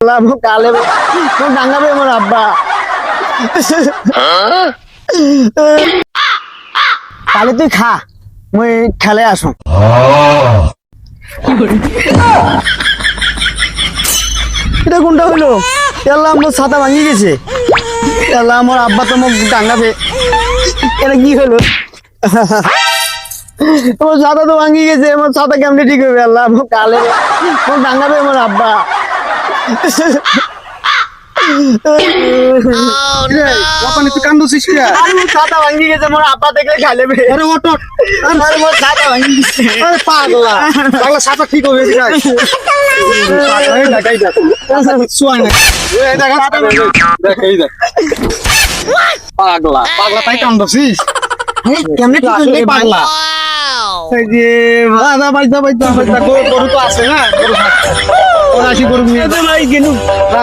কালে ডাঙ্গাবে আমার আব্বা কালে তুই খা মুই খেলে আসো এটা কোনটা হইলো আল্লাহ আমার ছাতা ভাঙি গেছে আল্লাহ আমার আব্বা তো মোক ডাঙ্গাবে এটা কি হলো তোমার ছাতা তো ভাঙি গেছে আমার ছাতা কেমনে ঠিক হবে আল্লাহ মোক কালে মোক ডাঙ্গাবে আমার আব্বা তুই কান্দছিস কি? ছাতা ভাঙি গেছে আমার আব্বা দেখলে খালে আরে ওট আমার ছাতা ভাঙি গেছে আরে পাগলা পাগলা সাপা ঠিক হবে কি নাই এই দেখাই দেখ সুয়াই না এই দেখ দেখ এই দেখ পাগলা পাগলা তাই কান্দছিস কেমনে ঠিক হলো পাগলা এই যে বাবা বাইদা বাইদা গরু তো আছে না গরু আসি গরু নিয়ে ভাই গেলু যা